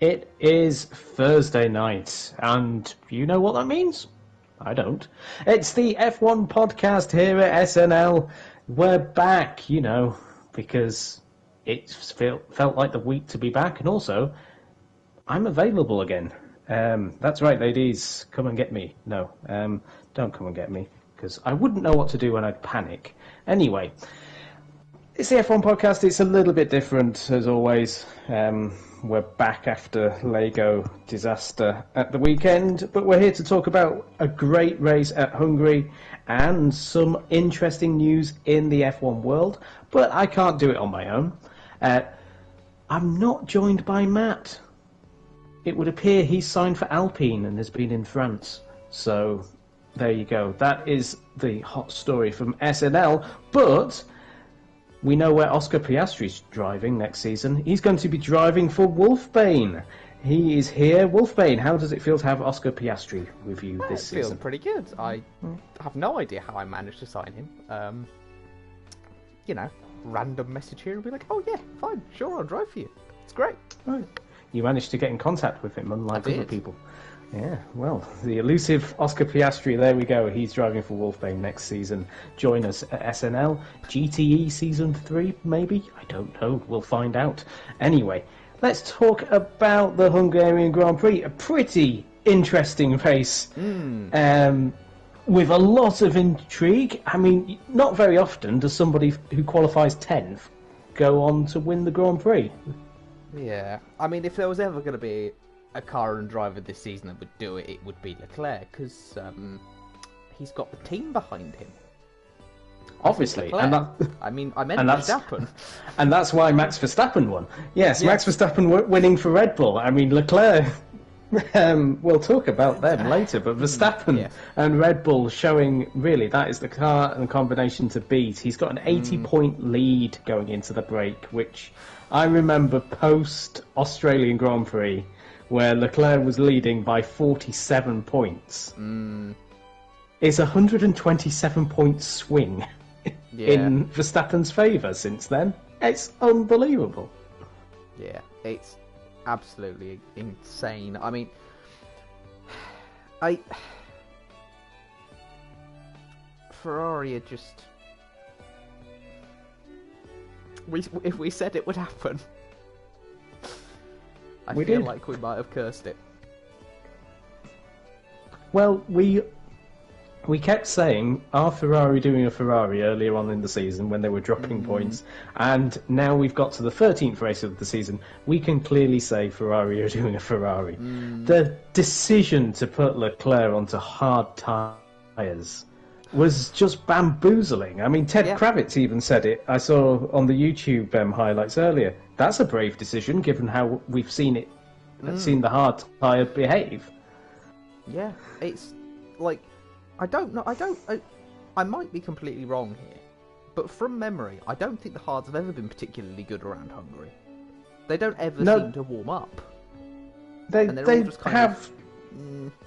It is Thursday night, and you know what that means? I don't. It's the F1 podcast here at SNL. We're back, because it felt like the week to be back, and also, I'm available again. That's right, ladies. Come and get me. No, don't come and get me, because I wouldn't know what to do when I'd panic. Anyway, it's the F1 podcast. It's a little bit different, as always. We're back after Lego disaster at the weekend, but we're here to talk about a great race at Hungary and some interesting news in the F1 world, but I can't do it on my own. I'm not joined by Matt. It would appear he's signed for Alpine and has been in France. So, there you go. That is the hot story from SNL, but we know where Oscar Piastri's driving next season. He's going to be driving for Wolfbane. He is here. Wolfbane, how does it feel to have Oscar Piastri with you this season? It feels pretty good. I have no idea how I managed to sign him. Random message here and be like, oh yeah, fine, sure, I'll drive for you. It's great. Right. You managed to get in contact with him, unlike other people. Yeah, well, the elusive Oscar Piastri, there we go. He's driving for Wolfbane next season. Join us at SNL. GTE Season 3, maybe? I don't know. We'll find out. Anyway, let's talk about the Hungarian Grand Prix. A pretty interesting race with a lot of intrigue. I mean, not very often does somebody who qualifies 10th go on to win the Grand Prix. Yeah, I mean, if there was ever going to be a car and driver this season that would do it, it would be Leclerc, because he's got the team behind him. Obviously, I meant Verstappen. And that's why Max Verstappen won. Yes, Max Verstappen winning for Red Bull. I mean, Leclerc, we'll talk about them later, but Verstappen and Red Bull showing, really, that is the car and combination to beat. He's got an 80-point lead going into the break, which I remember post-Australian Grand Prix, where Leclerc was leading by 47 points. It's a 127-point swing in Verstappen's favour since then. It's unbelievable. Yeah, it's absolutely insane. I mean, Ferrari are just... If we said it would happen, I feel like we might have cursed it. Well, we kept saying, are Ferrari doing a Ferrari earlier on in the season when they were dropping points, and now we've got to the 13th race of the season, we can clearly say Ferrari are doing a Ferrari. The decision to put Leclerc onto hard tyres was just bamboozling. I mean, Ted Kravitz even said it. I saw on the YouTube highlights earlier. That's a brave decision, given how we've seen it, seen the hard tyre behave. Yeah, it's like, I don't know. I might be completely wrong here, but from memory, I don't think the hards have ever been particularly good around Hungary. They don't ever seem to warm up. They have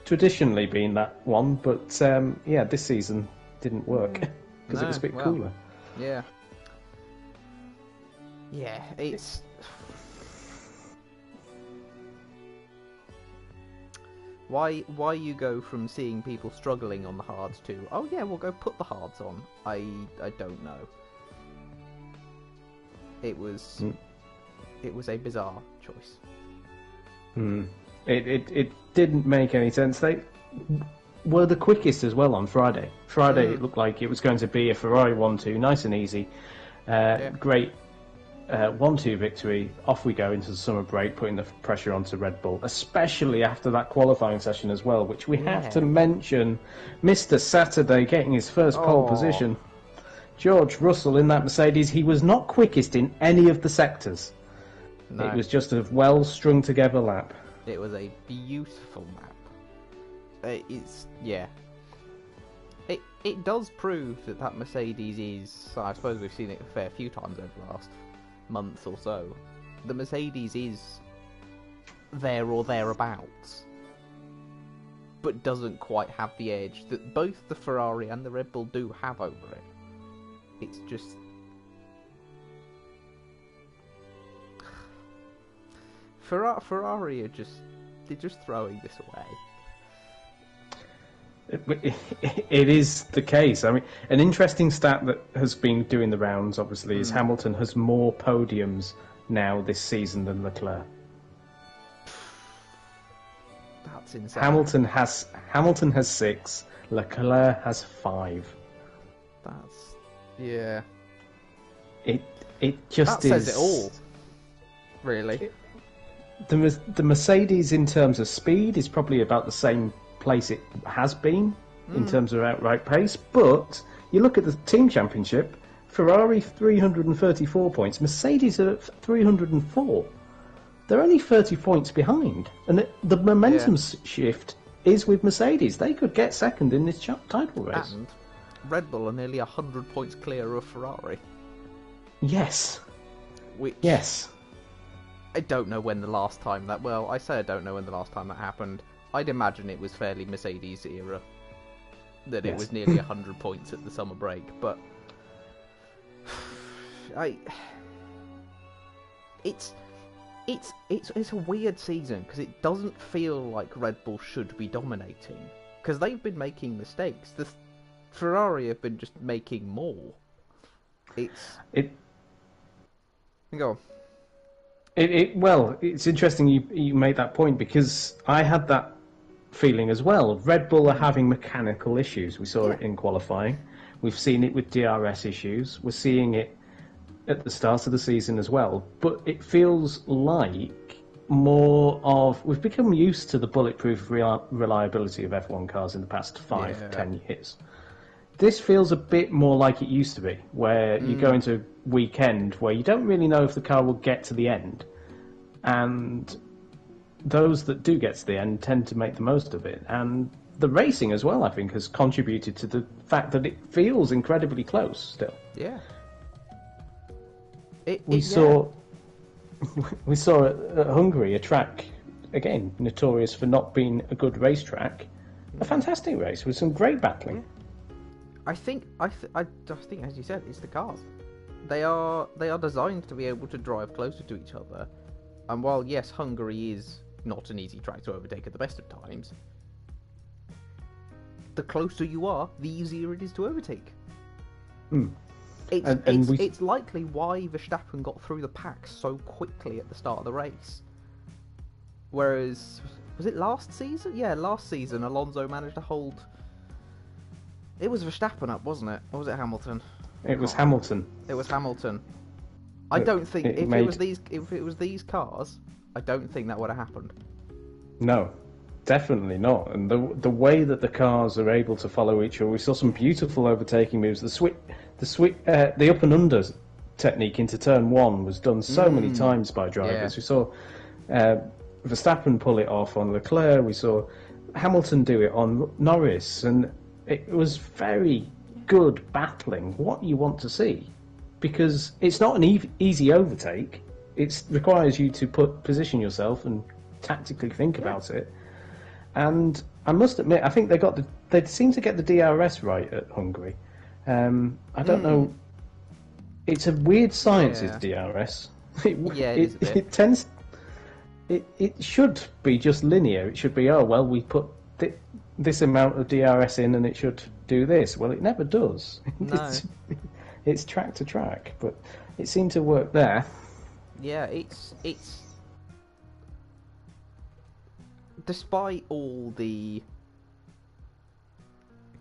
traditionally been that one, but this season didn't work because it was a bit cooler. Yeah, it's why you go from seeing people struggling on the hards to we'll go put the hards on. I don't know. It was a bizarre choice. It didn't make any sense. They were the quickest as well on Friday. It looked like it was going to be a Ferrari 1-2, nice and easy. Great 1-2 victory. Off we go into the summer break, putting the pressure onto Red Bull, especially after that qualifying session as well, which we have to mention. Mr. Saturday getting his first pole position. George Russell in that Mercedes. He was not quickest in any of the sectors. No. It was just a well strung together lap. It was a beautiful map. It does prove that Mercedes is... I suppose we've seen it a fair few times over the last month or so. The Mercedes is there or thereabouts, but doesn't quite have the edge that both the Ferrari and the Red Bull do have over it. It's just... Ferrari they're just throwing this away. It is the case. I mean, an interesting stat that has been doing the rounds, obviously, is Hamilton has more podiums now this season than Leclerc. That's insane. Hamilton has 6. Leclerc has 5. That's yeah. It just that says it all. Really. The Mercedes in terms of speed is probably about the same place it has been in terms of outright pace, but you look at the team championship, Ferrari 334 points, Mercedes are at 304. They're only 30 points behind, and the momentum shift is with Mercedes. They could get second in this title race. And Red Bull are nearly 100 points clear of Ferrari. Yes. Which yes. I don't know when the last time that... Well, I say I don't know when the last time that happened. I'd imagine it was fairly Mercedes era. That it was nearly 100 points at the summer break, but... It's a weird season, because it doesn't feel like Red Bull should be dominating. Because they've been making mistakes. The Ferrari have been just making more. Go on. Well, it's interesting you made that point, because I had that feeling as well. Red Bull are having mechanical issues. We saw it in qualifying. We've seen it with DRS issues. We're seeing it at the start of the season as well. But it feels like more of... We've become used to the bulletproof reliability of F1 cars in the past 5-10 years. This feels a bit more like it used to be, where you go into a weekend where you don't really know if the car will get to the end. And those that do get to the end tend to make the most of it. And the racing as well, I think, has contributed to the fact that it feels incredibly close still. Yeah. We saw at Hungary a track, again, notorious for not being a good racetrack, a fantastic race with some great battling. I think, as you said, it's the cars. They are designed to be able to drive closer to each other. And while, yes, Hungary is not an easy track to overtake at the best of times, the closer you are, the easier it is to overtake. It's likely why Verstappen got through the pack so quickly at the start of the race. Whereas, was it last season? Yeah, last season Alonso managed to hold... It was Verstappen up, wasn't it? Or was it Hamilton? It was Hamilton. It was Hamilton. I don't think if it was these cars, I don't think that would have happened. No, definitely not. And the way that the cars are able to follow each other, we saw some beautiful overtaking moves. The up and under technique into turn 1 was done so many times by drivers. We saw Verstappen pull it off on Leclerc. We saw Hamilton do it on Norris, and it was very good battling. What you want to see, because it's not an easy overtake. It requires you to position yourself and tactically think about it. And I must admit, I think they seem to get the DRS right at Hungary. I don't know. It's a weird science, is DRS. It tends. It should be just linear. It should be, we put this amount of DRS in and it should do this. Well, it never does. No. It's track to track, but it seemed to work there. Yeah, it's despite all the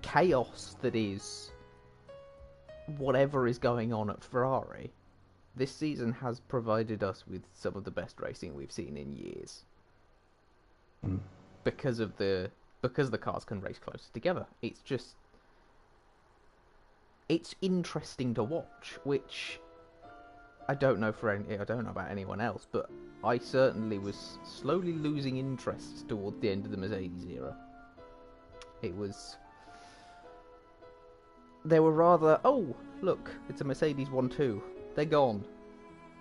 chaos that is whatever is going on at Ferrari, this season has provided us with some of the best racing we've seen in years. Because the cars can race closer together. It's interesting to watch, which I don't know about anyone else, but I certainly was slowly losing interest towards the end of the Mercedes era. They were rather, look, it's a Mercedes 1-2. They're gone.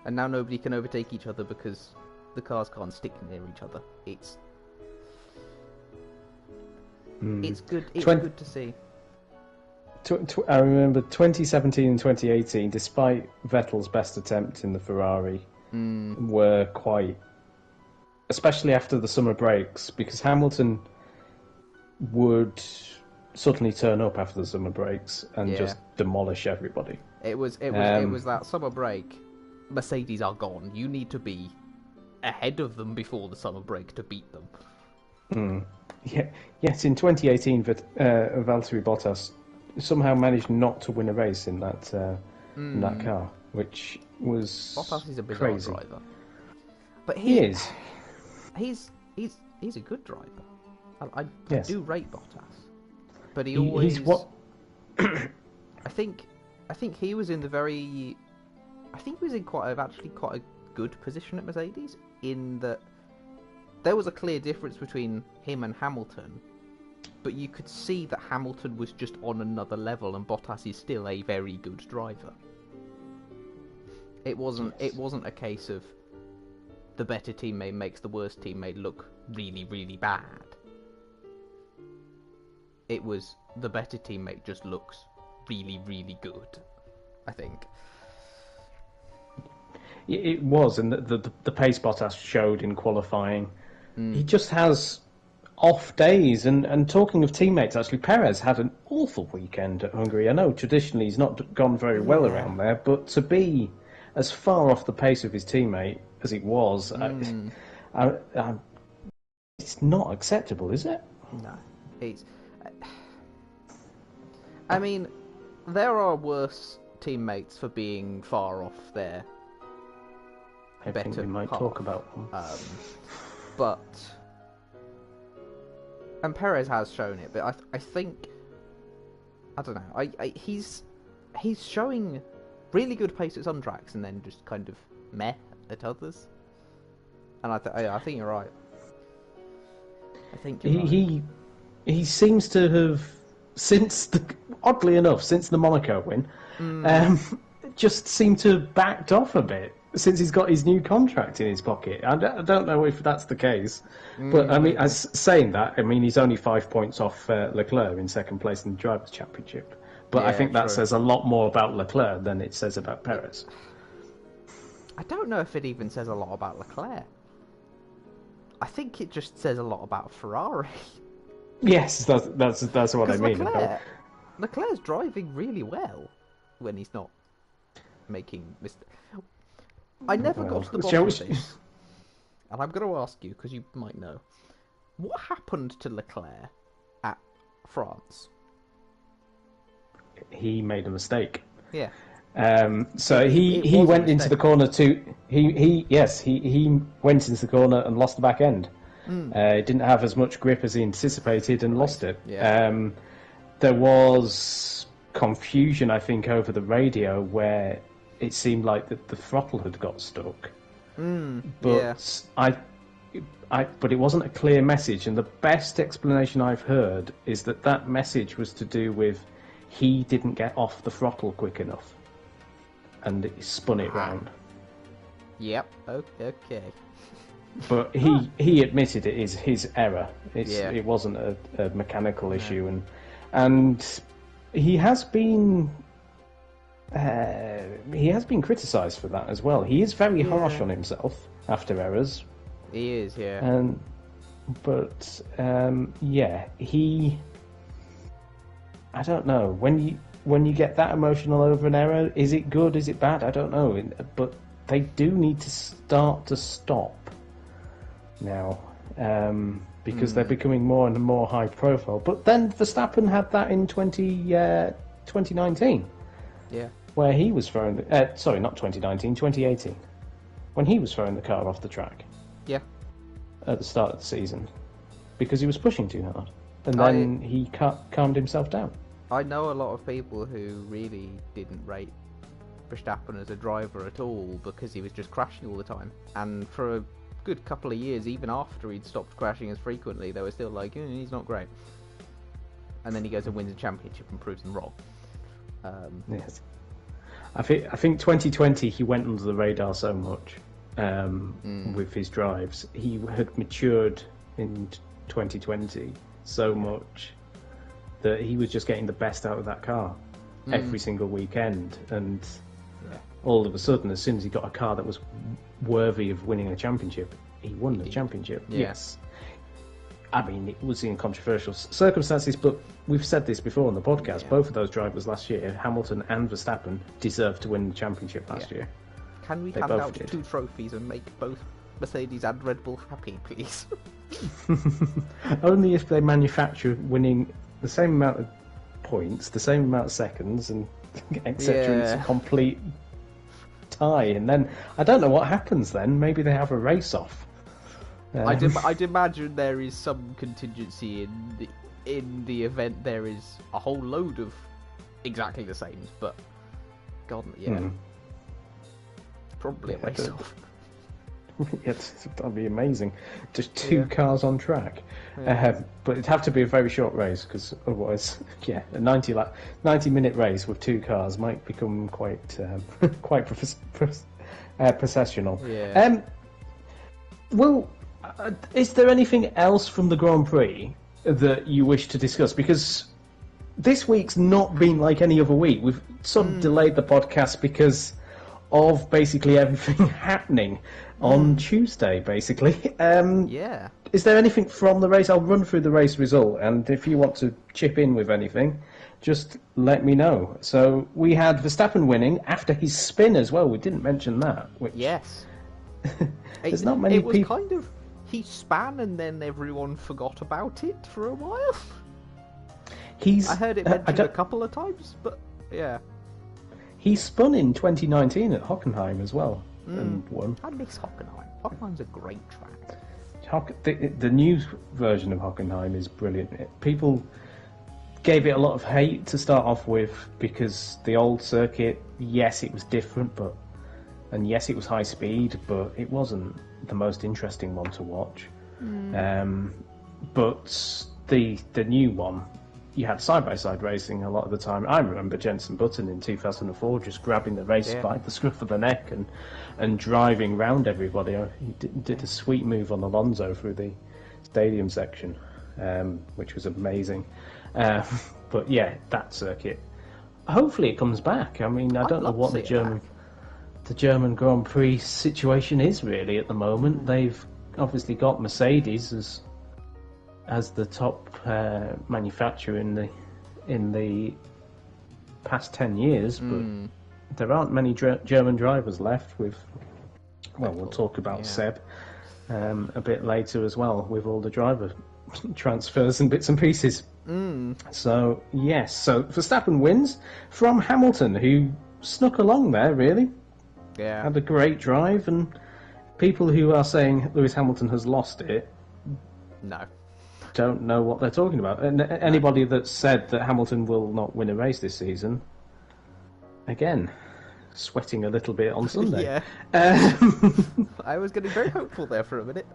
And now nobody can overtake each other because the cars can't stick near each other. It's good. It's good to see. I remember 2017 and 2018, despite Vettel's best attempt in the Ferrari, were quite especially after the summer breaks, because Hamilton would suddenly turn up after the summer breaks and just demolish everybody. It was that summer break. Mercedes are gone. You need to be ahead of them before the summer break to beat them. Yeah. Yes, in 2018, Valtteri Bottas somehow managed not to win a race in that car, which was Bottas is a bizarre crazy. driver, but He is. He's a good driver. I Yes. do rate Bottas, but he always. He's what? I think he was in the very. I think he was in quite a good position at Mercedes, in that there was a clear difference between him and Hamilton, but you could see that Hamilton was just on another level, and Bottas is still a very good driver. It wasn't a case of the better teammate makes the worst teammate look really, really bad. It was the better teammate just looks really, really good, I think. It was, and the pace Bottas showed in qualifying. He just has off days. And talking of teammates, actually, Perez had an awful weekend at Hungary. I know traditionally he's not gone very well around there, but to be as far off the pace of his teammate as it was, it's not acceptable, is it? No, it's. I mean, there are worse teammates for being far off there. I think we might talk about them. But and Perez has shown it, but I think I don't know. He's showing really good pace at some tracks and then just kind of meh at others. And I think you're right. I think you're right. He seems to have oddly enough since the Monaco win, just seemed to have backed off a bit since he's got his new contract in his pocket. I don't know if that's the case, but I mean, as saying that, I mean he's only 5 points off Leclerc in second place in the Drivers' Championship. But I think that says a lot more about Leclerc than it says about Perez. I don't know if it even says a lot about Leclerc. I think it just says a lot about Ferrari. Yes, that's what I mean. Leclerc's driving really well when he's not making mistakes. I never got to the bottom of this, and I'm going to ask you, because you might know, what happened to Leclerc at France? He made a mistake. Yeah. So he went into the corner he went into the corner and lost the back end. Didn't have as much grip as he anticipated and lost it. Yeah. There was confusion, I think, over the radio where it seemed like the throttle had got stuck. But but it wasn't a clear message, and the best explanation I've heard is that message was to do with he didn't get off the throttle quick enough, and it spun it round. Yep. Okay. But he admitted it is his error. It wasn't a mechanical issue, and he has been criticised for that as well. He is very harsh on himself after errors. He is, yeah. I don't know. When you get that emotional over an error, is it good? Is it bad? I don't know. But they do need to start to stop now, because they're becoming more and more high profile. But then Verstappen had that in 2019. Yeah. Where he was throwing not 2019, 2018. When he was throwing the car off the track. Yeah. At the start of the season. Because he was pushing too hard. And then he calmed himself down. I know a lot of people who really didn't rate Verstappen as a driver at all because he was just crashing all the time. And for a good couple of years, even after he'd stopped crashing as frequently, they were still like, he's not great. And then he goes and wins a championship and proves them wrong. Yes. I think 2020 he went under the radar so much with his drives. He had matured in 2020 so much that he was just getting the best out of that car every single weekend, and all of a sudden, as soon as he got a car that was worthy of winning a championship, he won the championship. Yeah. Yes. I mean, it was in controversial circumstances, but we've said this before on the podcast. Yeah. Both of those drivers last year, Hamilton and Verstappen, deserved to win the championship last year. Can we They hand both out did. 2 trophies and make both Mercedes and Red Bull happy, please? Only if they manufacture winning the same amount of points, the same amount of seconds, and etc. It's a complete tie. And then, I don't know what happens then. Maybe they have a race-off. I'd imagine there is some contingency in the event there is a whole load of exactly the same, but God, probably a race off. That'd be amazing. Just 2 cars on track, Yeah. but it'd have to be a very short race because otherwise, a 90-minute race with 2 cars might become quite processional. Yeah. Well, is there anything else from the Grand Prix that you wish to discuss? Because this week's not been like any other week. We've sort of delayed the podcast because of basically everything happening on Tuesday, basically. Is there anything from the race? I'll run through the race result, and if you want to chip in with anything, just let me know. So we had Verstappen winning after his spin as well. We didn't mention that. Which Yes. there's not many It was people. kind of he span and then everyone forgot about it for a while. I heard it mentioned a couple of times, but yeah. He spun in 2019 at Hockenheim as well and won. I miss Hockenheim. Hockenheim's a great track. The new version of Hockenheim is brilliant. People gave it a lot of hate to start off with because the old circuit, yes, it was different, and yes, it was high speed, but it wasn't the most interesting one to watch. But the new one, you had side-by-side racing a lot of the time. I remember Jenson Button in 2004 just grabbing the race by the scruff of the neck and driving round everybody. He did a sweet move on Alonso through the stadium section, which was amazing. But yeah, that circuit. Hopefully it comes back. I mean, I don't know what the German Grand Prix situation is really at the moment. They've obviously got Mercedes as the top manufacturer in the past 10 years, but there aren't many German drivers left. We'll talk about Seb a bit later as well, with all the driver transfers and bits and pieces. So yes, so Verstappen wins from Hamilton, who snuck along there really. Yeah, had a great drive, and people who are saying Lewis Hamilton has lost it don't know what they're talking about. And anybody that said that Hamilton will not win a race this season, again, sweating a little bit on Sunday. I was getting very hopeful there for a minute.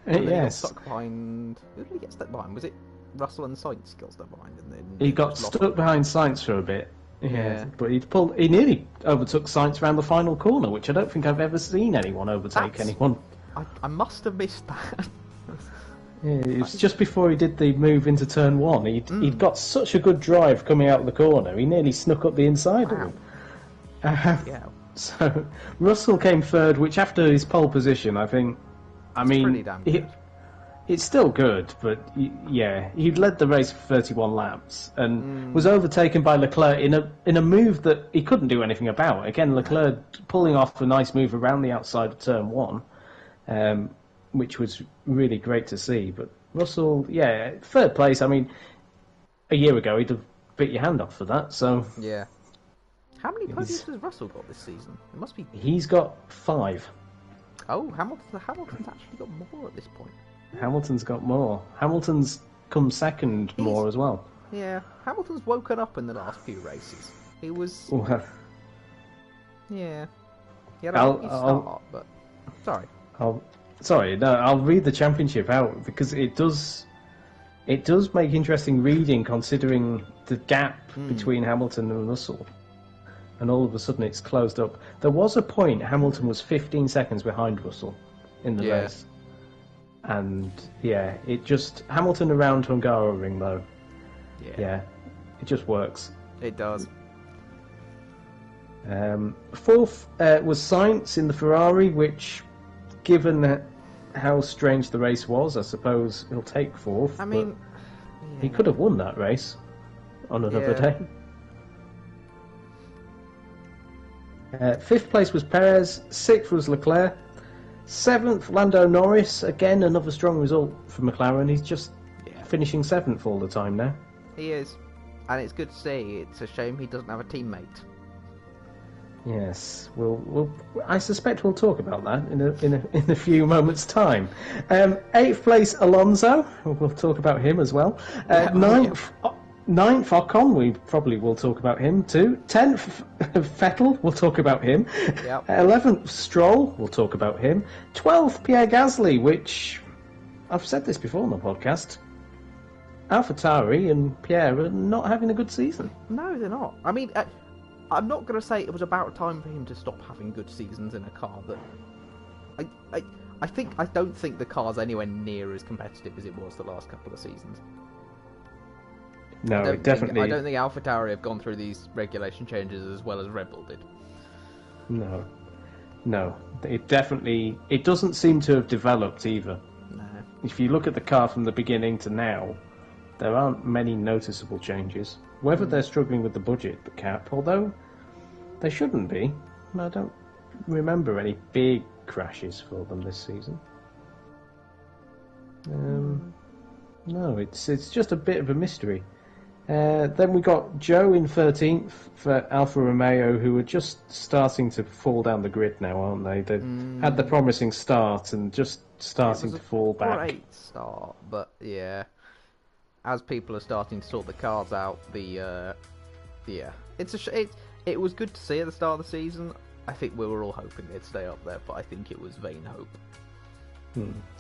Yes. He got stuck behind. Who did he get stuck behind? Was it Russell and Sainz got stuck behind? And then he got stuck behind Sainz for a bit. Yeah, but he nearly overtook Sainz around the final corner, which I don't think I've ever seen anyone overtake anyone. I must have missed that. Yeah, it was just before he did the move into turn 1. He'd got such a good drive coming out of the corner, he nearly snuck up the inside of him. So Russell came third, which after his pole position, I mean, pretty damn good. It's still good, but he'd led the race for 31 laps and was overtaken by Leclerc in a move that he couldn't do anything about. Again, Leclerc pulling off a nice move around the outside of turn 1, which was really great to see. But Russell, third place. I mean, a year ago he'd have bit your hand off for that. So how many podiums has Russell got this season? It must be. He's got 5. Oh, Hamilton's actually got more at this point. Hamilton's got more. Hamilton's come second more as well. Yeah, Hamilton's woken up in the last few races. He was. Yeah. He had a rocky start, but sorry. I'll read the championship out because it does make interesting reading considering the gap between Hamilton and Russell. And all of a sudden it's closed up. There was a point Hamilton was 15 seconds behind Russell in the race. And Hamilton around Hungaroring though. Yeah, it just works. It does. Fourth was Sainz in the Ferrari, which, given how strange the race was, I suppose he'll take fourth. I mean, he could have won that race on another day. Fifth place was Perez, sixth was Leclerc, seventh Lando Norris. Again, another strong result for McLaren. He's just finishing seventh all the time now. He is, and it's good to see. It's a shame he doesn't have a teammate. Yes, I suspect we'll talk about that in a few moments' time. Eighth place Alonso. We'll talk about him as well. Ninth Ocon. We probably will talk about him too. 10th Vettel. We'll talk about him. Yep. 11th Stroll. We'll talk about him. 12th Pierre Gasly. Which I've said this before on the podcast. AlphaTauri and Pierre are not having a good season. No, they're not. I mean, I'm not going to say it was about time for him to stop having good seasons in a car that... I don't think the car's anywhere near as competitive as it was the last couple of seasons. No, I don't think AlphaTauri have gone through these regulation changes as well as Red Bull did. No. It doesn't seem to have developed either. No. If you look at the car from the beginning to now, there aren't many noticeable changes. Whether they're struggling with the budget cap, although they shouldn't be. I don't remember any big crashes for them this season. No, it's just a bit of a mystery. Then we got Joe in 13th for Alfa Romeo, who are just starting to fall down the grid now, aren't they? They've had the promising start and just starting to fall back. Great start, but yeah, as people are starting to sort the cards out, it was good to see at the start of the season. I think we were all hoping they'd stay up there, but I think it was vain hope.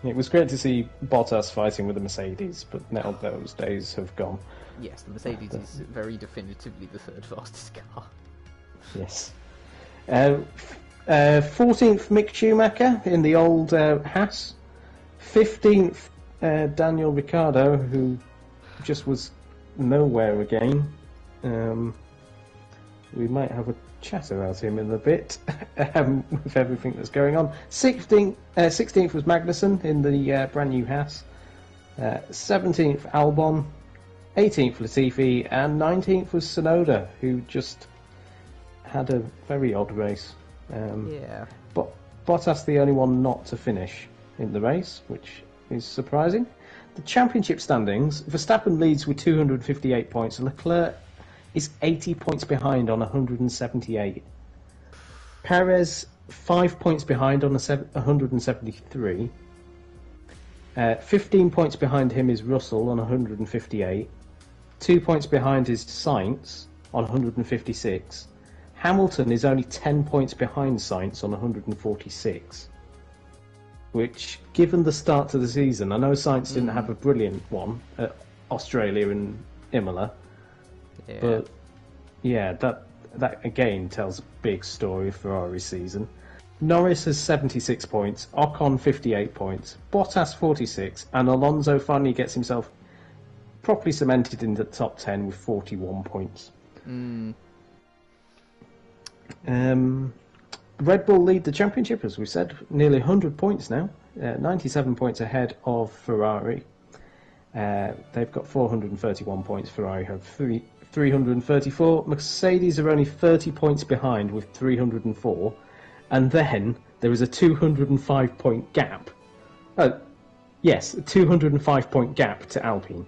It was great to see Bottas fighting with the Mercedes, but now those days have gone. Yes, the Mercedes is very definitively the third fastest car. Yes. 14th Mick Schumacher in the old Haas. 15th Daniel Ricciardo, who just was nowhere again. We might have a chat about him in a bit with everything that's going on. 16th was Magnussen in the brand new Haas. 17th Albon. 18th Latifi, and 19th was Tsunoda, who just had a very odd race. But Bottas the only one not to finish in the race, which is surprising. The championship standings, Verstappen leads with 258 points, and Leclerc is 80 points behind on 178. Perez 5 points behind on 173. 15 points behind him is Russell on 158. 2 points behind is Sainz on 156. Hamilton is only 10 points behind Sainz on 146. Which, given the start to the season, I know Sainz didn't have a brilliant one at Australia and Imola. Yeah. But, yeah, that again tells a big story for Ferrari's season. Norris has 76 points, Ocon 58 points, Bottas 46, and Alonso finally gets himself properly cemented in the top 10 with 41 points. Red Bull lead the championship, as we said, nearly 100 points now, 97 points ahead of Ferrari. They've got 431 points, Ferrari have 334. Mercedes are only 30 points behind with 304. And then there is a 205 point gap. Yes, a 205 point gap to Alpine.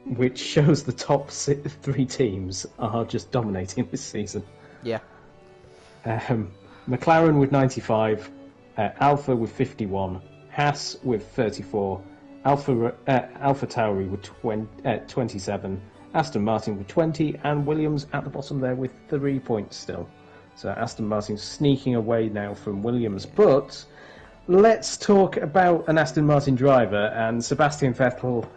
Which shows the top three teams are just dominating this season. Yeah. McLaren with 95, Alfa with 51, Haas with 34, AlphaTauri with 27, Aston Martin with 20, and Williams at the bottom there with 3 points still. So Aston Martin sneaking away now from Williams. But let's talk about an Aston Martin driver and Sebastian Vettel.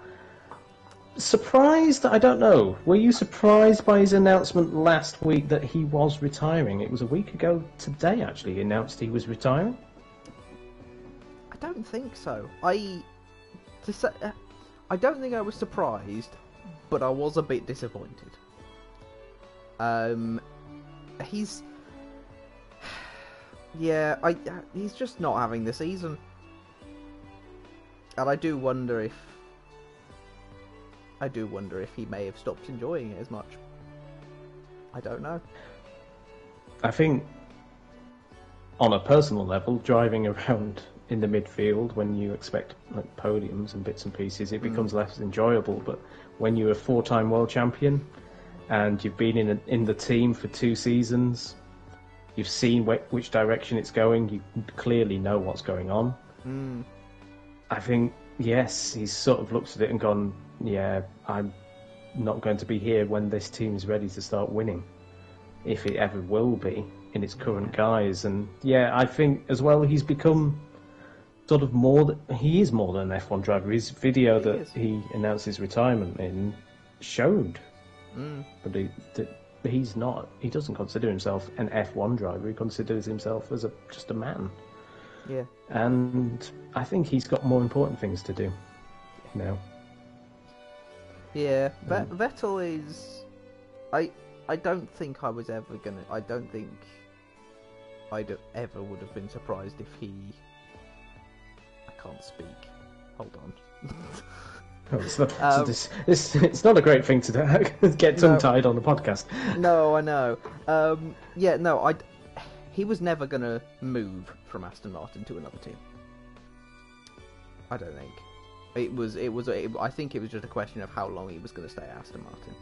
Surprised? I don't know. Were you surprised by his announcement last week that he was retiring? It was a week ago today, actually, he announced he was retiring. I don't think so. I don't think I was surprised, but I was a bit disappointed. He's just not having the season. And I do wonder if he may have stopped enjoying it as much. I don't know. I think, on a personal level, driving around in the midfield when you expect like podiums and bits and pieces, it becomes less enjoyable. But when you're a 4-time world champion and you've been in the team for 2 seasons, you've seen which direction it's going, you clearly know what's going on. I think, yes, he's sort of looked at it and gone, yeah, I'm not going to be here when this team is ready to start winning, if it ever will be in its current guise. And yeah, I think as well he's become sort of he is more than an F1 driver. His video that he announced his retirement in showed that he's not. He doesn't consider himself an F1 driver. He considers himself as just a man. Yeah. And I think he's got more important things to do now. Yeah, Vettel is. I don't think I was ever gonna. I don't think I'd ever would have been surprised if he. I can't speak. Hold on. Oh, it's not a great thing to get tongue-tied on the podcast. No, I know. Yeah, no, he was never going to move from Aston Martin to another team. I don't think. I think it was just a question of how long he was going to stay at Aston Martin.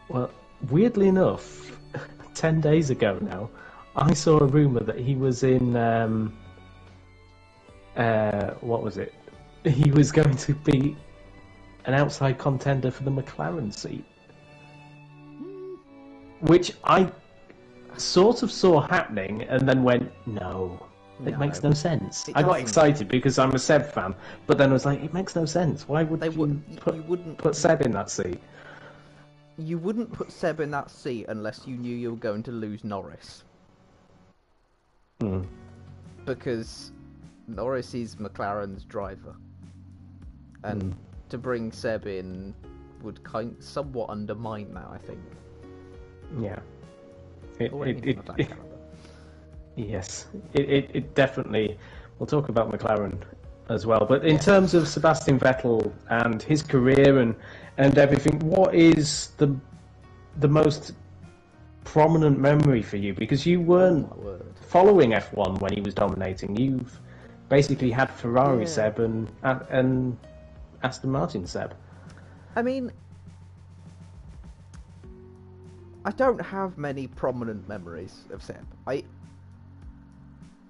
Well, weirdly enough, 10 days ago now, I saw a rumour that he was in, what was it? He was going to be an outside contender for the McLaren seat. Which I sort of saw happening and then went, no, it makes no sense. I got excited because I'm a Seb fan, but then I was like, it makes no sense. Why would you put Seb in that seat? You wouldn't put Seb in that seat unless you knew you were going to lose Norris. Because Norris is McLaren's driver. And to bring Seb in would somewhat undermine that, I think. Yeah. Yes. It definitely... We'll talk about McLaren as well. But in terms of Sebastian Vettel and his career and everything, what is the most prominent memory for you? Because you weren't following F1 when he was dominating. You've basically had Ferrari Seb and Aston Martin Seb. I mean, I don't have many prominent memories of Seb.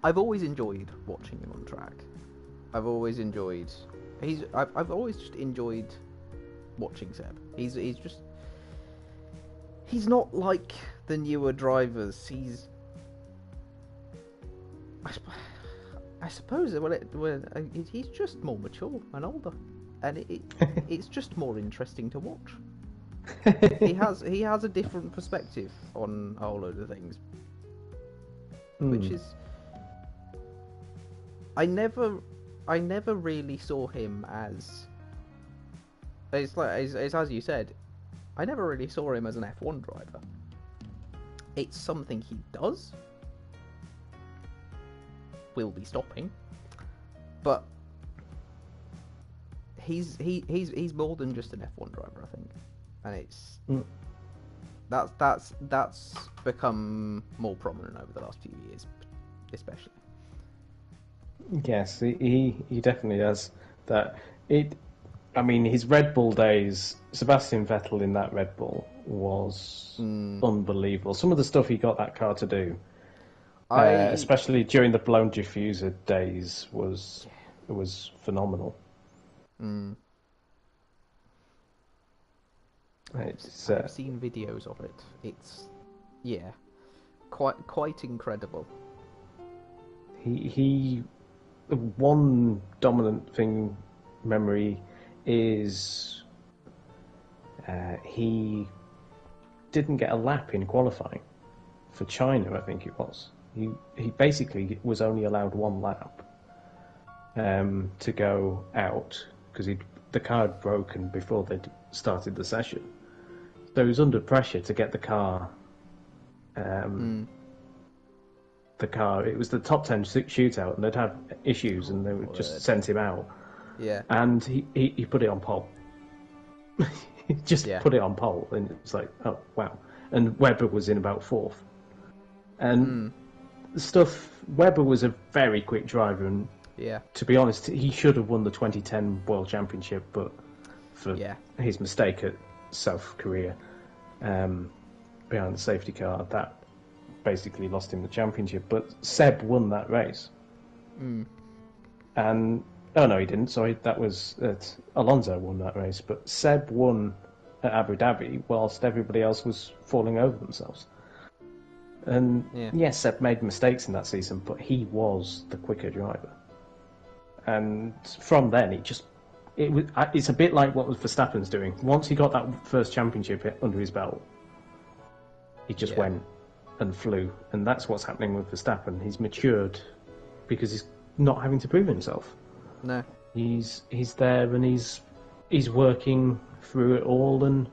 I've always enjoyed watching him on track. I've always just enjoyed watching Seb. He's not like the newer drivers. I suppose he's just more mature and older, and it's just more interesting to watch. He has a different perspective on a whole load of things, which is I never really saw him as as you said. I never really saw him as an F1 driver. It's something he does. Will be stopping, but he's more than just an F1 driver, I think, and it's that's become more prominent over the last few years, especially. Yes, he definitely does that. I mean, his Red Bull days, Sebastian Vettel in that Red Bull was unbelievable. Some of the stuff he got that car to do, especially during the blown diffuser days, was phenomenal. I've seen videos of it. It's quite incredible. He one dominant memory is he didn't get a lap in qualifying for China, I think it was. He basically was only allowed one lap to go out because the car had broken before they'd started the session. So he was under pressure to get the car the car. It was the top 10 shootout, and they'd had issues, and they would just sent him out. Yeah. And he put it on pole. He just put it on pole, and it's like, oh wow. And Webber was in about fourth. And Webber was a very quick driver, and to be honest, he should have won the 2010 World Championship, but for his mistake at South Korea behind the safety car, that basically lost him the championship. But Seb won that race. And oh no, he didn't. Sorry, that was Alonso won that race, but Seb won at Abu Dhabi whilst everybody else was falling over themselves. And yes, Seb made mistakes in that season, but he was the quicker driver. And from then, it's a bit like what Verstappen's doing. Once he got that first championship under his belt, he just went and flew. And that's what's happening with Verstappen. He's matured because he's not having to prove himself. No, he's there and he's working through it all, and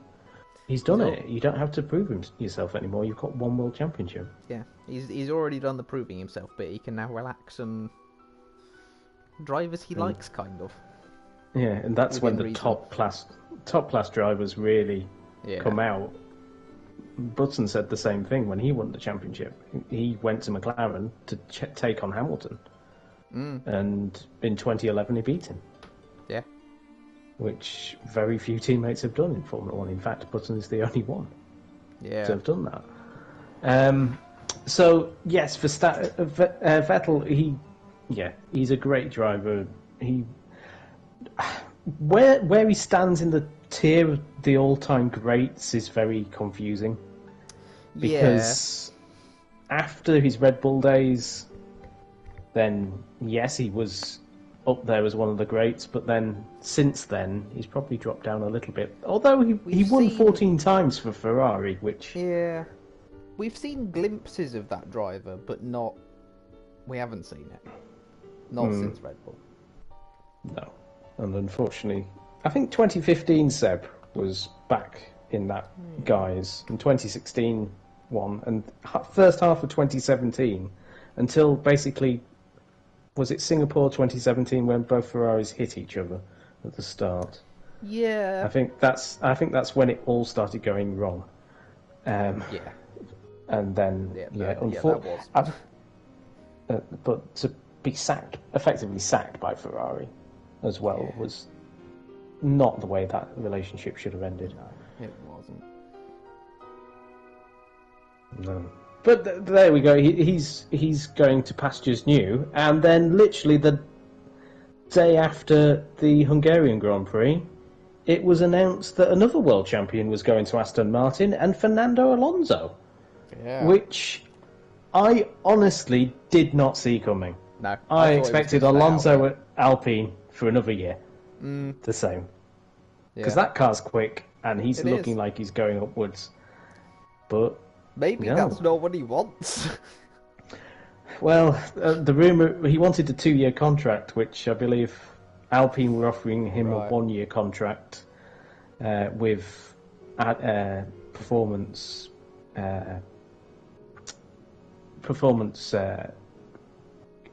he's done it. You don't have to prove yourself anymore. You've got one world championship. Yeah, he's already done the proving himself, but he can now relax and drive as he likes, kind of. Yeah, and that's when the top class drivers really come out. Button said the same thing when he won the championship. He went to McLaren to take on Hamilton. And in 2011 he beat him. Yeah. Which very few teammates have done in Formula 1. In fact, Button is the only one to have done that. So, yes, for Vettel, he's a great driver. Where he stands in the tier of the all-time greats is very confusing. Because after his Red Bull days, then yes, he was up there as one of the greats, but then since then he's probably dropped down a little bit. Although he won 14 times for Ferrari, which we've seen glimpses of that driver, but we haven't seen it. Not since Red Bull. No, and unfortunately, I think 2015 Seb was back in that guise. In 2016 won, and first half of 2017 until basically. Was it Singapore 2017 when both Ferraris hit each other at the start? Yeah. I think that's when it all started going wrong. And then unfortunately, but to be effectively sacked by Ferrari as well was not the way that relationship should have ended. No, it wasn't. No. But there we go. He's going to pastures new, and then literally the day after the Hungarian Grand Prix, it was announced that another world champion was going to Aston Martin, and Fernando Alonso, which I honestly did not see coming. No, I expected Alonso at Alpine for another year, the same, because that car's quick and he's looking like he's going upwards, but. Maybe that's not what he wants. Well, the rumour, he wanted a 2-year contract, which I believe Alpine were offering him a 1-year contract with performance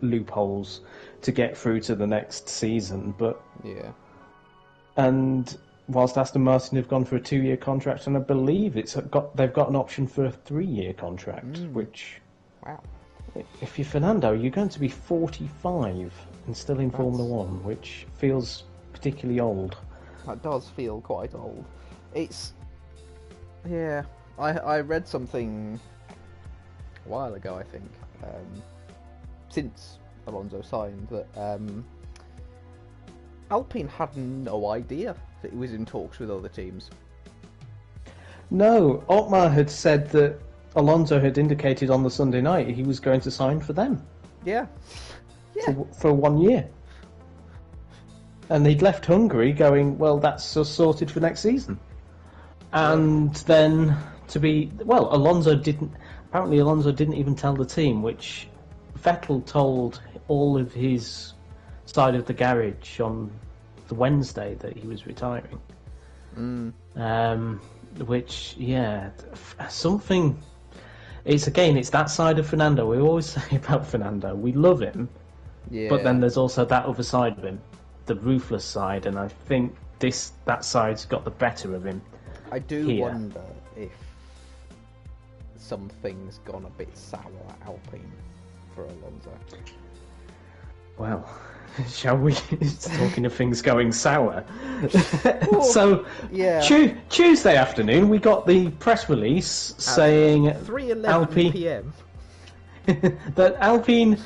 loopholes to get through to the next season. But and whilst Aston Martin have gone for a 2-year contract, and I believe they've got an option for a 3-year contract, which, if you're Fernando, you're going to be 45 and still in Formula 1, which feels particularly old. That does feel quite old. It's... Yeah, I read something a while ago, I think, since Alonso signed, that Alpine had no idea that he was in talks with other teams. No, Otmar had said that Alonso had indicated on the Sunday night he was going to sign for them. Yeah. For 1 year. And he'd left Hungary going, well, that's just sorted for next season. And then Alonso didn't even tell the team, which Vettel told all of his side of the garage on the Wednesday that he was retiring. Which, something... it's that side of Fernando. We always say about Fernando, we love him, Yeah. but then there's also that other side of him, the ruthless side, and I think that side's got the better of him. I do here. wonder if something's gone a bit sour at Alpine for Alonso. Well, shall we? Talking of things going sour. So, yeah. Tuesday afternoon, we got the press release saying 3:11 p.m. that Alpine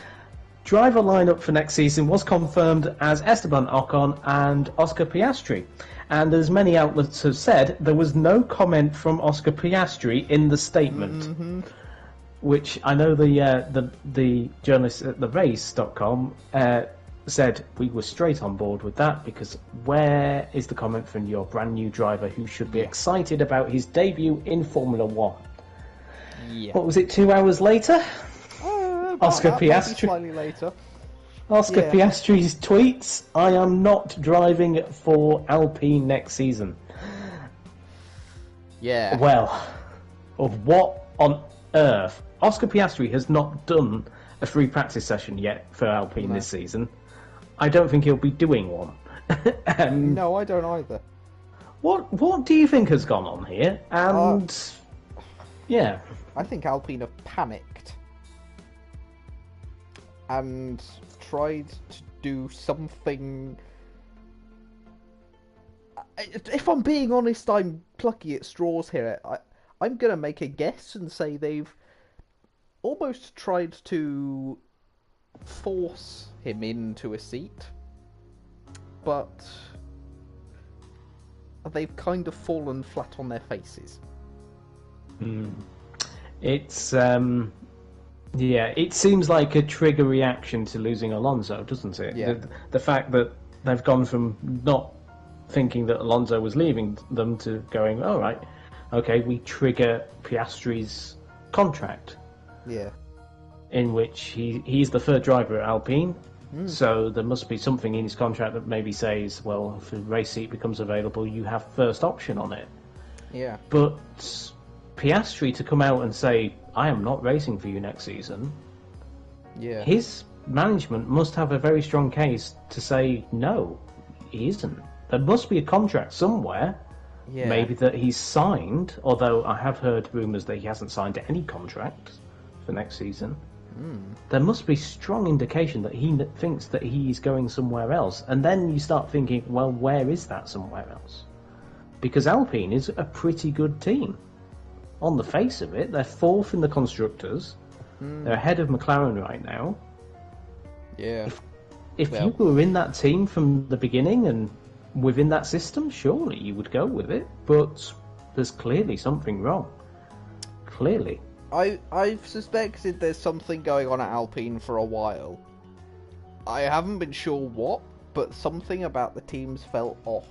driver lineup for next season was confirmed as Esteban Ocon and Oscar Piastri. And as many outlets have said, there was no comment from Oscar Piastri in the statement. Mm-hmm. Which I know the journalist at therace.com said we were straight on board with that, because where is the comment from your brand new driver who should be excited about his debut in Formula One? Yeah. What was it, 2 hours later? Oscar Piastri. Slightly later. Oscar Piastri's tweets, I am not driving for Alpine next season. Yeah. Well, of what on earth? Oscar Piastri has not done a free practice session yet for Alpine this season. I don't think he'll be doing one. No, I don't either. What do you think has gone on here? And yeah, I think Alpine have panicked and tried to do something. If I'm being honest, I'm plucky at straws here. I'm gonna make a guess and say they've almost tried to force him into a seat, but they've kind of fallen flat on their faces. It's it seems like a trigger reaction to losing Alonso, doesn't it? Yeah. The fact that they've gone from not thinking that Alonso was leaving them to going, all right, okay, we trigger Piastri's contract. Yeah. In which he's the third driver at Alpine, so there must be something in his contract that maybe says, well, if a race seat becomes available, you have first option on it. Yeah. But Piastri to come out and say, I am not racing for you next season, his management must have a very strong case to say, no, he isn't. There must be a contract somewhere. Yeah. Maybe that he's signed, although I have heard rumours that he hasn't signed any contract for next season. There must be strong indication that he thinks that he's going somewhere else. And then you start thinking, well, where is that somewhere else? Because Alpine is a pretty good team. On the face of it, they're fourth in the Constructors. They're ahead of McLaren right now. Yeah. If you were in that team from the beginning and within that system, surely you would go with it. But there's clearly something wrong. Clearly. I've suspected there's something going on at Alpine for a while. I haven't been sure what, but something about the teams felt off.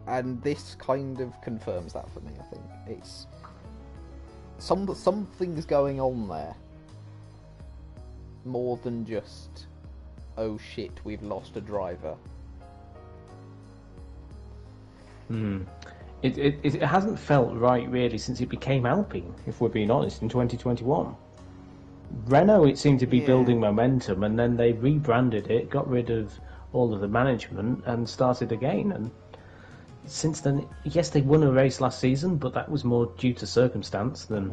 And this kind of confirms that for me, I think. It's something's going on there. More than just, oh shit, we've lost a driver. It hasn't felt right, really, since it became Alpine, if we're being honest, in 2021. Renault, it seemed to be building momentum, and then they rebranded it, got rid of all of the management, and started again. And since then, yes, they won a race last season, but that was more due to circumstance than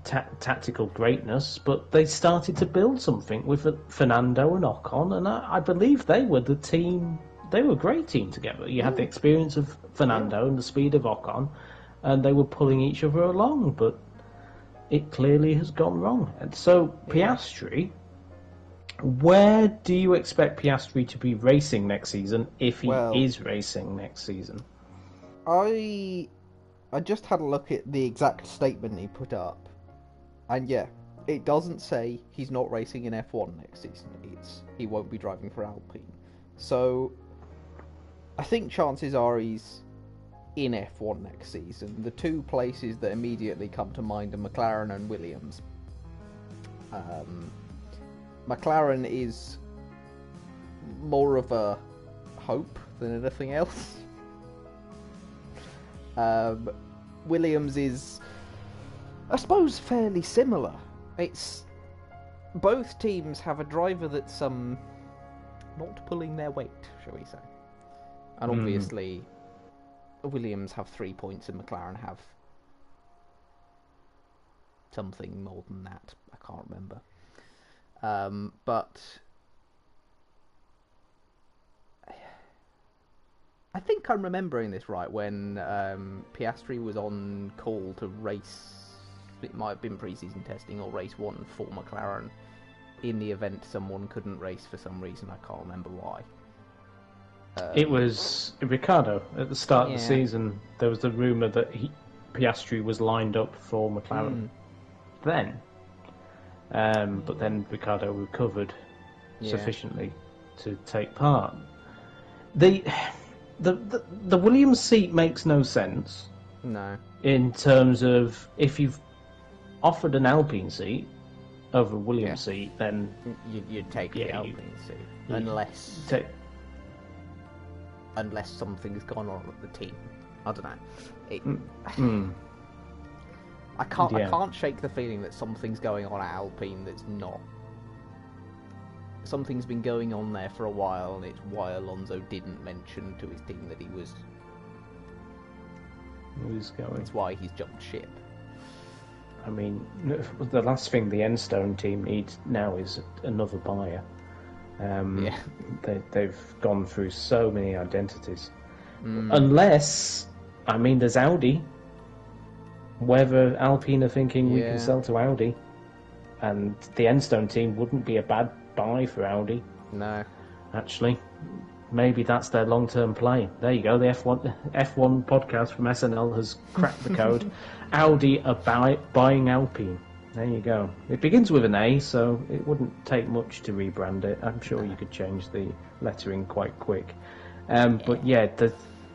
tactical greatness. But they started to build something with Fernando and Ocon, and I believe they were the team. They were a great team together. You had the experience of Fernando and the speed of Ocon, and they were pulling each other along, but it clearly has gone wrong. And so, Piastri, where do you expect Piastri to be racing next season, if he is racing next season? I just had a look at the exact statement he put up, and it doesn't say he's not racing in F1 next season. He won't be driving for Alpine. So I think chances are he's in F1 next season. The two places that immediately come to mind are McLaren and Williams. McLaren is more of a hope than anything else. Williams is I suppose fairly similar. It's both teams have a driver that's not pulling their weight, shall we say? And obviously, Williams have 3 points and McLaren have something more than that. I can't remember. But I think I'm remembering this right when Piastri was on call to race. It might have been pre-season testing or race 1 for McLaren. In the event someone couldn't race for some reason, I can't remember why. It was Ricciardo at the start of the season. There was the rumour that Piastri was lined up for McLaren then. But then Ricciardo recovered sufficiently to take part. The Williams seat makes no sense. No. In terms of if you've offered an Alpine seat over a Williams seat, then you'd take the Alpine seat, unless something's gone on at the team. I don't know. I can't shake the feeling that something's going on at Alpine that's not. Something's been going on there for a while, and it's why Alonso didn't mention to his team that he was going. It's why he's jumped ship. I mean, the last thing the Enstone team needs now is another buyer. They've gone through so many identities. Unless, I mean, there's Audi. Whether Alpine are thinking we can sell to Audi, and the Enstone team wouldn't be a bad buy for Audi. No. Actually, maybe that's their long-term play. There you go. The F1 podcast from SNL has cracked the code. Audi are buying Alpine. There you go. It begins with an A, so it wouldn't take much to rebrand it. I'm sure you could change the lettering quite quick. But yeah,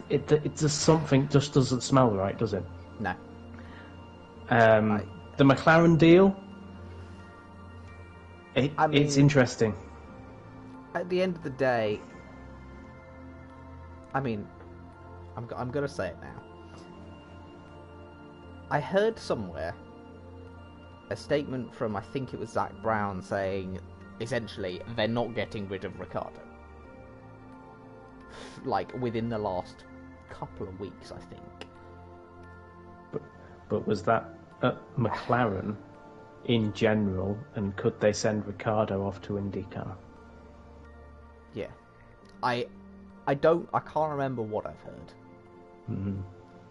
it just something just doesn't smell right, does it? No. The McLaren deal. It's interesting. At the end of the day, I mean, I'm going to say it now. I heard somewhere a statement from, I think it was Zach Brown, saying, essentially, they're not getting rid of Ricciardo. Like, within the last couple of weeks, I think. But was that at McLaren in general, and could they send Ricciardo off to IndyCar? Yeah. I can't remember what I've heard.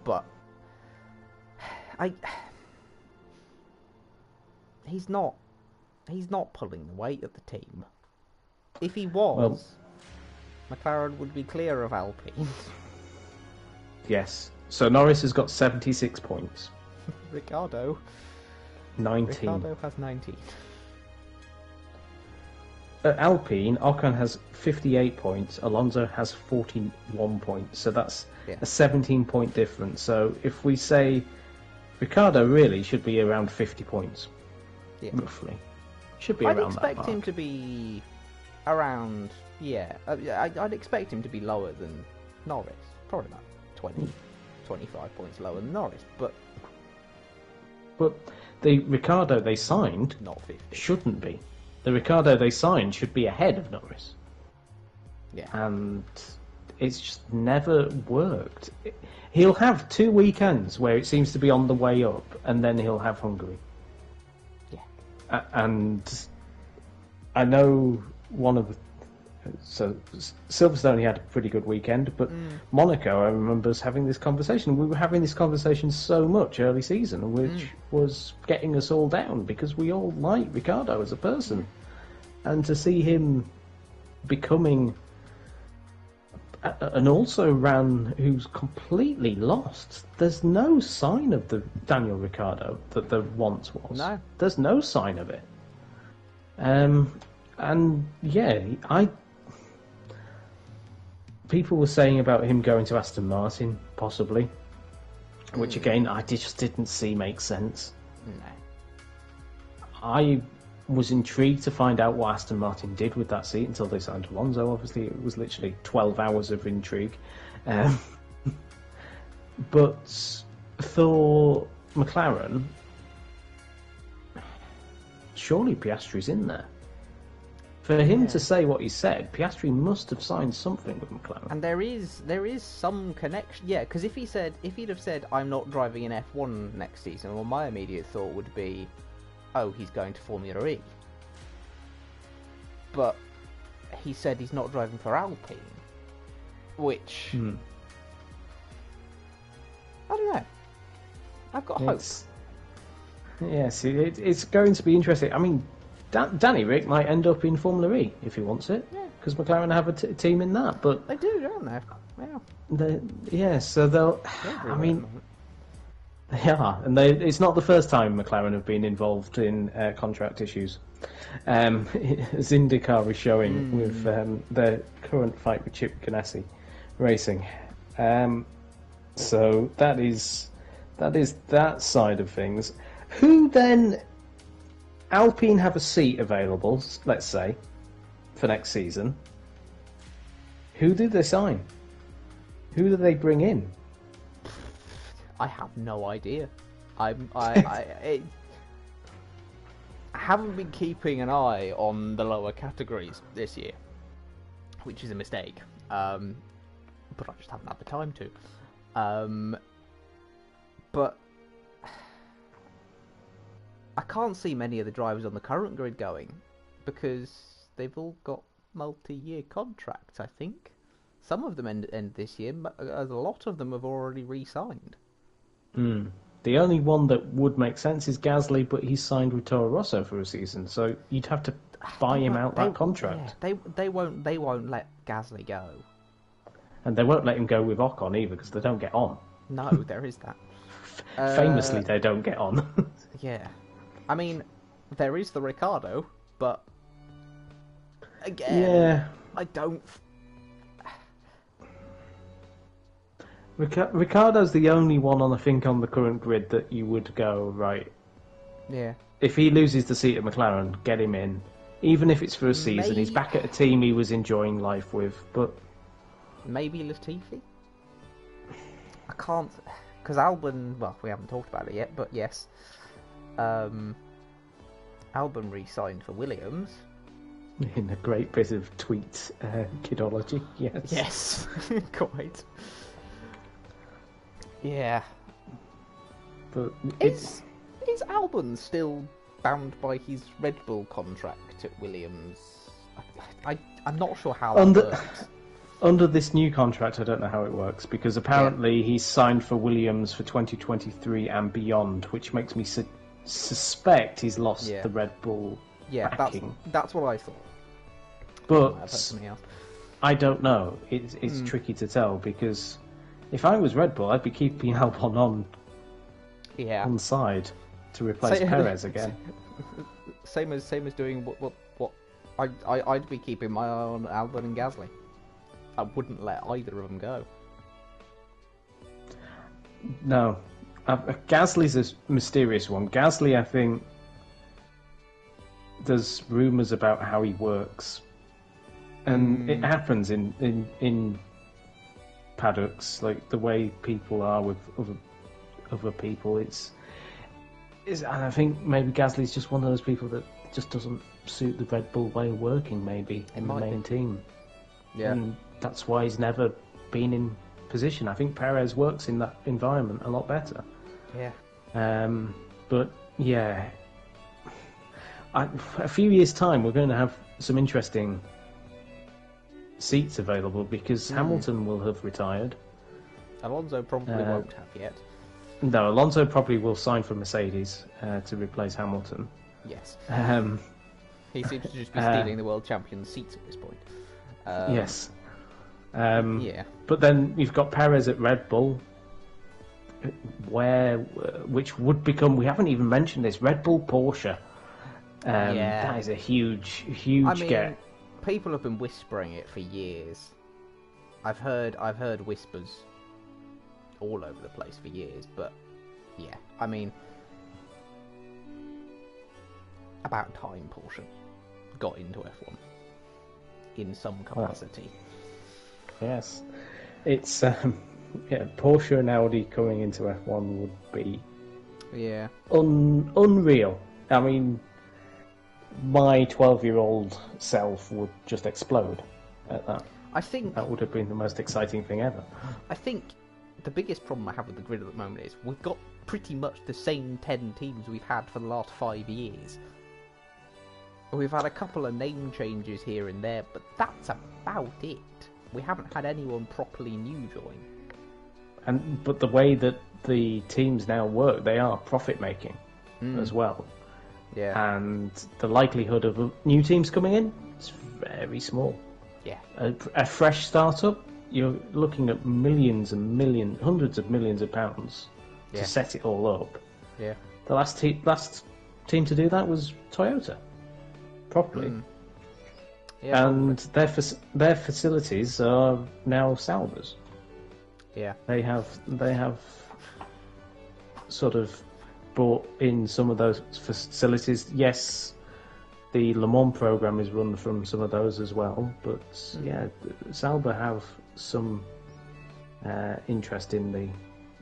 But he's not pulling the weight of the team. If he was, McLaren would be clear of Alpine. Yes. So Norris has got 76 points. Ricciardo 19. Ricciardo has 19. At Alpine, Ocon has 58 points, Alonso has 41 points, so that's a 17-point difference. So if we say Ricciardo really should be around 50 points, roughly. Should be around that mark. I'd expect him to be around, I'd expect him to be lower than Norris. Probably about 20, 25 points lower than Norris, but the Ricciardo they signed not 50. Shouldn't be. The Ricciardo they signed should be ahead of Norris. Yeah. And it's just never worked. He'll have 2 weekends where it seems to be on the way up, and then he'll have Hungary. Yeah. And I know so Silverstone, he had a pretty good weekend, but Monaco, I remember us having this conversation. We were having this conversation so much early season, which was getting us all down because we all like Ricciardo as a person, and to see him becoming an also ran who's completely lost. There's no sign of the Daniel Ricciardo that there once was. No, there's no sign of it. And yeah, people were saying about him going to Aston Martin, possibly, which again I just didn't see make sense. No. I was intrigued to find out what Aston Martin did with that seat until they signed Alonso. Obviously, it was literally 12 hours of intrigue. But for McLaren, surely Piastri's in there. For him to say what he said, Piastri must have signed something with McLaren. And there is some connection, yeah. Because if he'd have said, "I'm not driving in F1 next season," well, my immediate thought would be, "Oh, he's going to Formula E." But he said he's not driving for Alpine, which I don't know. I've got hope. Yes, it's going to be interesting. I mean, Danny Rick might end up in Formula E if he wants it, because McLaren have a team in that. But they do, don't they? Yeah. So they'll. I mean, they are, and it's not the first time McLaren have been involved in contract issues. As IndyCar is showing with their current fight with Chip Ganassi Racing. So that is that side of things. Who then? Alpine have a seat available, let's say, for next season. Who did they sign? Who did they bring in? I have no idea. I haven't been keeping an eye on the lower categories this year, which is a mistake. But I just haven't had the time to. But I can't see many of the drivers on the current grid going, because they've all got multi-year contracts, I think. Some of them end this year, but a lot of them have already re-signed. The only one that would make sense is Gasly, but he's signed with Toro Rosso for a season, so you'd have to buy him out that contract. Yeah, they won't let Gasly go. And they won't let him go with Ocon either, because they don't get on. No, there is that. Famously, they don't get on. Yeah. I mean, there is the Ricciardo, but again, I don't. Ricciardo's the only one I think on the current grid that you would go right. Yeah. If he loses the seat at McLaren, get him in, even if it's for a season. He's back at a team he was enjoying life with. But maybe Latifi. I can't, because Albon. Well, we haven't talked about it yet, but yes. Albon re-signed for Williams. In a great bit of tweet kidology, yes. Yes, quite. Yeah. But is Albon still bound by his Red Bull contract at Williams? I'm not sure how that works. Under this new contract, I don't know how it works, because apparently he's signed for Williams for 2023 and beyond, which makes me suspect he's lost the Red Bull backing. That's what I thought. But I don't know. It's tricky to tell, because if I was Red Bull, I'd be keeping Albon on the side to replace Perez again. Same as doing what I'd be keeping my eye on Albon and Gasly. I wouldn't let either of them go. No. Gasly's a mysterious one. Gasly, I think, there's rumours about how he works. And it happens in paddocks, like the way people are with other people. And I think maybe Gasly's just one of those people that just doesn't suit the Red Bull way of working, maybe, in the main team. Yeah. And that's why he's never been in position. I think Perez works in that environment a lot better. Yeah. But yeah, a few years' time we're going to have some interesting seats available, because Hamilton will have retired. Alonso probably won't have yet. No, Alonso probably will sign for Mercedes to replace Hamilton. Yes. He seems to just be stealing the world champion's seats at this point. Yes. Yeah. But then you've got Perez at Red Bull, which would become, we haven't even mentioned this, Red Bull Porsche. That is a huge get. People have been whispering it for years. I've heard whispers all over the place for years, but yeah, I mean, about time Porsche got into F1 in some capacity. Yes, it's Porsche and Audi coming into F1 would be unreal. I mean, my 12-year-old self would just explode at that. I think That would have been the most exciting thing ever. I think the biggest problem I have with the grid at the moment is we've got pretty much the same 10 teams we've had for the last 5 years. We've had a couple of name changes here and there, but that's about it. We haven't had anyone properly new join. But the way that the teams now work, they are profit-making as well. Yeah. And the likelihood of new teams coming in is very small. Yeah. A fresh startup, you're looking at millions and millions, hundreds of millions of pounds to set it all up. Yeah. The last team to do that was Toyota, properly. Yeah, and their facilities are now Sauber's. Yeah. They have sort of brought in some of those facilities. Yes, the Le Mans program is run from some of those as well, but yeah, Sauber have some interest in the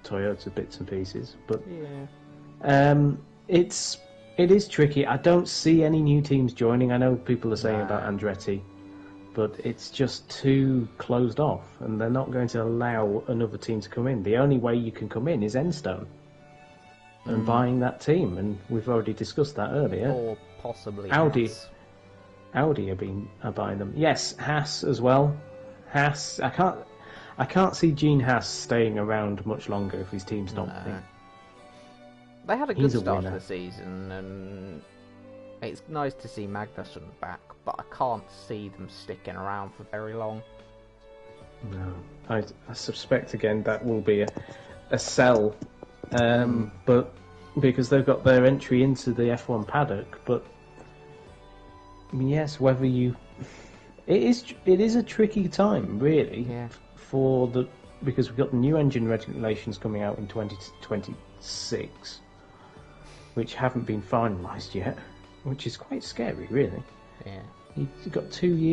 Toyota bits and pieces. But it is tricky. I don't see any new teams joining. I know people are saying about Andretti, but it's just too closed off, and they're not going to allow another team to come in. The only way you can come in is Enstone and buying that team, and we've already discussed that earlier. Or possibly Audi. Haas. Audi are buying them. Yes, Haas as well. Haas. I can't see Gene Haas staying around much longer if his team's not winning. They had a good He's a start to winner. the season, and it's nice to see Magnussen back, but I can't see them sticking around for very long. No, I suspect again that will be a sell, but because they've got their entry into the F1 paddock. But I mean, yes, whether you, it is a tricky time really because we've got the new engine regulations coming out in 2026, which haven't been finalised yet, which is quite scary really. Yeah. You've got 2 years.